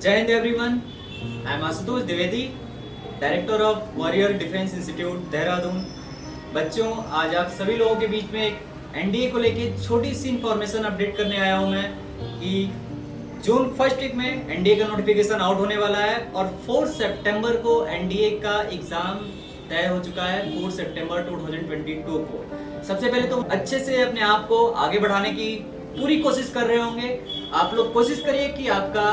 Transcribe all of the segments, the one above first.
जय Hind everyone, I am Ashutosh Dwivedi, director of warrior defence institute Dehradun. बच्चों, आज आप सभी लोगों के बीच में एक एनडीए को लेके छोटी सी इंफॉर्मेशन अपडेट करने आया हूं मैं कि जून फर्स्ट वीक में एनडीए का नोटिफिकेशन आउट होने वाला है और 4 सितंबर को एनडीए का एग्जाम तय हो चुका है। 4 सितंबर 2022 को सबसे पहले तो अच्छे से अपने आप को आगे बढ़ाने की पूरी कोशिश कर रहे होंगे। आप लोग कोशिश करिए कि आपका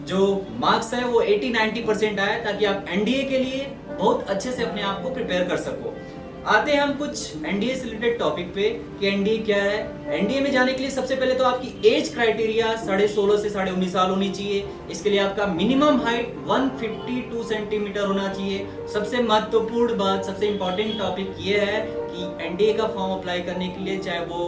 जो मार्क्स है वो 80-90% आए, ताकि आप एनडीए के लिए बहुत अच्छे से अपने आप को प्रिपेयर कर सको। आते हैं हम कुछ एनडीए से रिलेटेड टॉपिक पे कि एनडीए क्या है। एनडीए में जाने के लिए सबसे पहले तो आपकी एज क्राइटेरिया 16.5 से 19.5 साल होनी चाहिए। इसके लिए आपका मिनिमम हाइट 152 सेंटीमीटर होना चाहिए। सबसे महत्वपूर्ण बात, सबसे इंपॉर्टेंट टॉपिक ये है कि एनडीए का फॉर्म अप्लाई करने के लिए, चाहे वो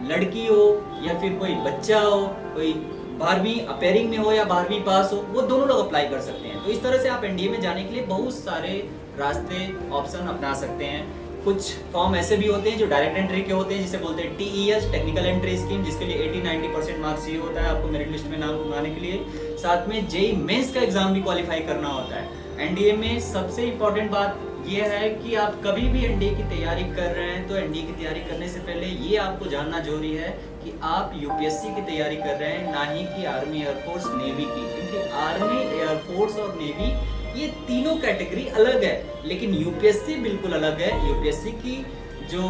लड़की हो या फिर कोई बच्चा हो, कोई 12वीं अपेयरिंग में हो या 12वीं पास हो, वो दोनों लोग अप्लाई कर सकते हैं। तो इस तरह से आप एनडीए में जाने के लिए बहुत सारे रास्ते, ऑप्शन अपना सकते हैं। कुछ फॉर्म ऐसे भी होते हैं जो डायरेक्ट एंट्री के होते हैं, जिसे बोलते हैं टीईएस, टेक्निकल एंट्री स्कीम, जिसके लिए 80-90% मार्क्स चाहिए होता है आपको मेरिट लिस्ट में नाम आने के लिए। साथ में जेईई मेंस का एग्जाम भी क्वालिफाई करना होता है। एनडीए में सबसे इंपॉर्टेंट बात ये है कि आप कभी भी एनडीए की तैयारी कर रहे हैं तो एनडीए की तैयारी करने से पहले ये आपको जानना जरूरी है कि आप यूपीएससी की तैयारी कर रहे हैं, ना ही कि आर्मी, एयरफोर्स, नेवी की। क्योंकि आर्मी, एयरफोर्स और नेवी ये तीनों कैटेगरी अलग है, लेकिन यूपीएससी बिल्कुल अलग है। यूपीएससी की जो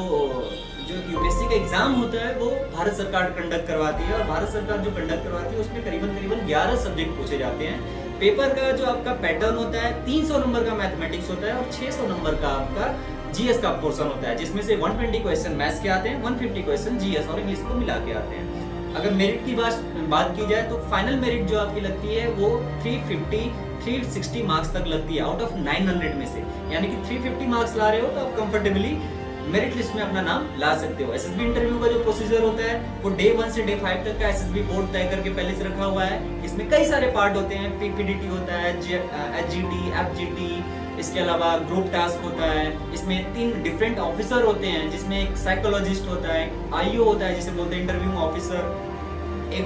यूपीएससी का एग्जाम होता है वो भारत सरकार कंडक्ट करवाती है, और भारत सरकार जो कंडक्ट करवाती है उसमें करीबन 11 सब्जेक्ट पूछे जाते हैं। पेपर का जो आपका पैटर्न होता है, 300 नंबर का मैथमेटिक्स होता है और 600 नंबर का आपका जीएस का पोर्शन होता है, जिसमें से 120 क्वेश्चन मैथ्स के आते हैं, 150 क्वेश्चन जीएस और इंग्लिश को मिला के आते हैं। अगर मेरिट की बात की जाए तो फाइनल मेरिट जो आपकी लगती है वो 360 मार्क्स तक लगती है आउट ऑफ 900 में से। यानी कि 350 मार्क्स ला रहे हो तो आप कंफर्टेबली मेरिट लिस्ट में अपना नाम ला सकते हो। एसएसबी इंटरव्यू का जो प्रोसीजर होता है वो डे 1 से डे 5 तक का एसएसबी बोर्ड तय करके पहले से रखा हुआ है। इसमें कई सारे पार्ट होते हैं, पीपीडीटी होता है, एचजीटी, एफजीटी, इसके अलावा ग्रुप टास्क होता है। इसमें 3 डिफरेंट ऑफिसर होते हैं, जिसमें एक साइकोलॉजिस्ट होता है, आईओ होता है जिसे बोलते हैं इंटरव्यू ऑफिसर, एक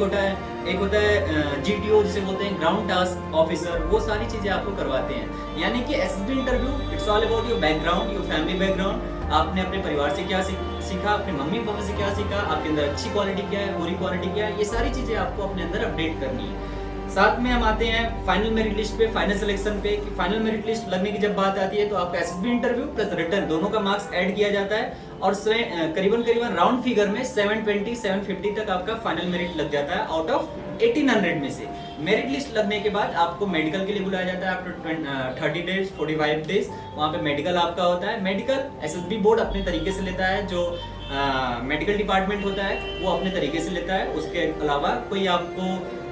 होता है जीटीओ जिसे बोलते हैं ग्राउंड टास्क ऑफिसर। वो सारी चीजें आपको करवाते हैं। यानी कि SSB interview it's all about your background, your family background. आपने अपने परिवार से क्या सीखा, अपने मम्मी पापा से क्या सीखा, आपके अंदर अच्छी क्वालिटी क्या है, बुरी क्वालिटी क्या है, ये सारी चीजें आपको अपने अंदर अपडेट करनी है। साथ में हम आते हैं फाइनल मेरिट लिस्ट पे, फाइनल सिलेक्शन पे। कि फाइनल मेरिट लिस्ट लगने की जब बात आती है तो आपका एसएसबी इंटरव्यू प्लस रिटर्न दोनों का मार्क्स ऐड किया जाता है, और करीबन राउंड फिगर में 720-750 तक आपका फाइनल मेरिट लग जाता है आउट ऑफ 1800 में से। मेरिट लिस्ट लगने के बाद आपको मेडिकल के लिए बुलाया जाता है आफ्टर 30 डेज, 45 डेज। वहाँ पे मेडिकल आपका होता है। मेडिकल एसएसबी बोर्ड अपने तरीके से लेता है, जो मेडिकल डिपार्टमेंट होता है वो अपने तरीके से लेता है। उसके अलावा कोई आपको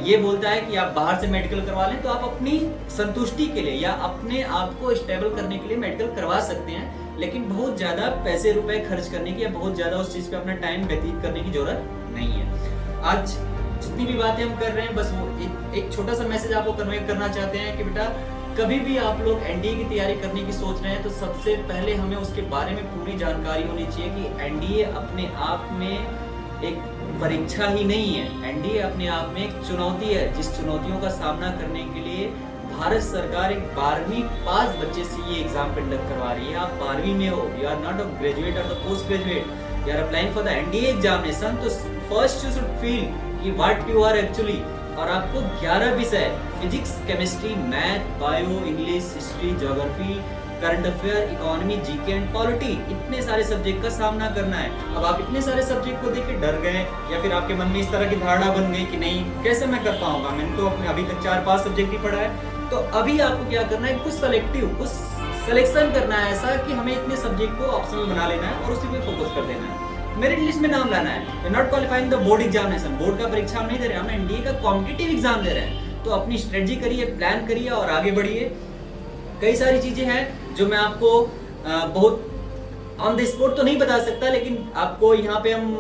ये बोलता है कि आप बाहर से मेडिकल करवा लें तो आप अपनी संतुष्टि के लिए या अपने आप को स्टेबल करने के लिए मेडिकल करवा सकते हैं, लेकिन बहुत ज्यादा पैसे रुपए खर्च करने की या बहुत ज्यादा उस चीज पे अपना टाइम व्यतीत करने की जरूरत नहीं है। आज जितनी भी बातें हम कर रहे हैं, बस वो एक छोटा सा मैसेज आपको कन्वे करना चाहते हैं कि बेटा, कभी भी आप लोग एनडीए की तैयारी करने की सोच रहे हैं तो सबसे पहले हमें उसके बारे में पूरी जानकारी होनी चाहिए कि एनडीए अपने आप में एक परीक्षा ही नहीं है। एनडीए अपने आप में एक चुनौती है, जिस चुनौतियों का सामना करने के लिए भारत सरकार एक 12वीं पास बच्चे से ये एग्जाम कंडक्ट करवा रही है। आप 12वीं में हो, you are not a graduate और post graduate, you are applying for the NDA examination. तो फर्स्ट यू शुड फील कि व्हाट यू आर एक्चुअली। और आपको 11 विषय, physics, chemistry, math, bio, English, history, geography, current affair, economy, GK and polity, इतने सारे subject का सामना करना है। अब आप इतने सारे सब्जेक्ट को देख के डर गए, या फिर आपके मन में इस तरह की धारणा बन गई कि नहीं, कैसे मैं कर पाऊंगा, मैंने तो अपने अभी तक 4-5 सब्जेक्ट ही पढ़ा है। तो अभी आपको क्या करना है, कुछ कुछ सिलेक्शन करना है ऐसा कि हमें इतने सब्जेक्ट को ऑप्शनल बना लेना है और उसी पे फोकस कर देना है, मेरिट लिस्ट में नाम लाना है। Not qualifying the board examination, board का परीक्षा हम नहीं दे रहे, हम एनडीए का कॉम्पिटिटिव एग्जाम दे रहे हैं। तो अपनी स्ट्रेटजी करिए, प्लान करिए और आगे बढ़िए। कई सारी चीजें हैं जो मैं आपको बहुत ऑन द स्पॉट तो नहीं बता सकता, लेकिन आपको यहाँ पे हम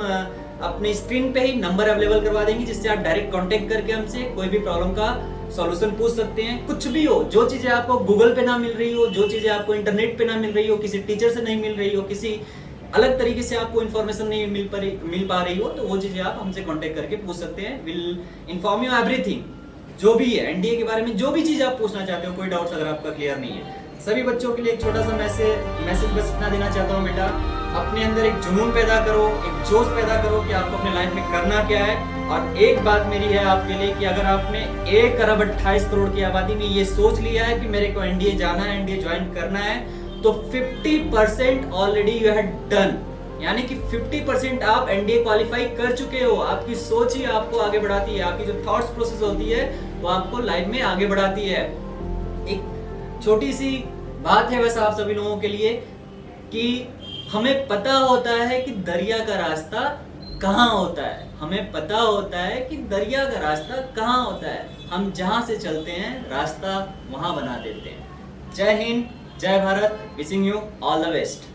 अपने स्क्रीन पे ही नंबर अवेलेबल करवा देंगे, जिससे आप डायरेक्ट कांटेक्ट करके हमसे कोई भी प्रॉब्लम का सॉल्यूशन पूछ सकते हैं। कुछ भी हो, जो चीजें आपको गूगल पे ना मिल रही हो, जो चीजें आपको इंटरनेट पे ना मिल रही हो, किसी टीचर से नहीं मिल रही हो, किसी अलग तरीके से आपको इन्फॉर्मेशन नहीं मिल पा रही हो, तो वो चीजें आप हमसे कांटेक्ट करके पूछ सकते हैं। Will inform you everything. जो भी है एनडीए के बारे में जो भी चीज आप पूछना चाहते हो, कोई डाउट्स अगर आपका क्लियर नहीं है, सभी बच्चों के लिए एक छोटा सा मैसेज बस इतना देना चाहता हूँ, बेटा अपने अंदर एक जुनून पैदा करो, एक जोश पैदा करो कि आपको अपने लाइफ में करना क्या है। और एक बात मेरी है आपके लिए कि अगर आपने 1 अरब 28 करोड़ की आबादी में ये सोच लिया है कि मेरे को एनडीए जाना है, एनडीए ज्वाइन करना है, तो 50% ऑलरेडी यू हैव डन, यानी कि 50% आप एनडीए क्वालिफाई कर चुके हो। आपकी सोच ही आपको आगे बढ़ाती है, आपकी जो थॉट्स प्रोसेस होती है वो आपको लाइफ में आगे बढ़ाती है। एक छोटी सी बात है बस आप सभी लोगों के लिए कि हमें पता होता है कि दरिया का रास्ता कहाँ होता है, हमें पता होता है कि दरिया का रास्ता कहाँ होता है, हम जहाँ से चलते हैं रास्ता वहाँ बना देते हैं। जय हिंद, जय Bharat, wishing you all the best.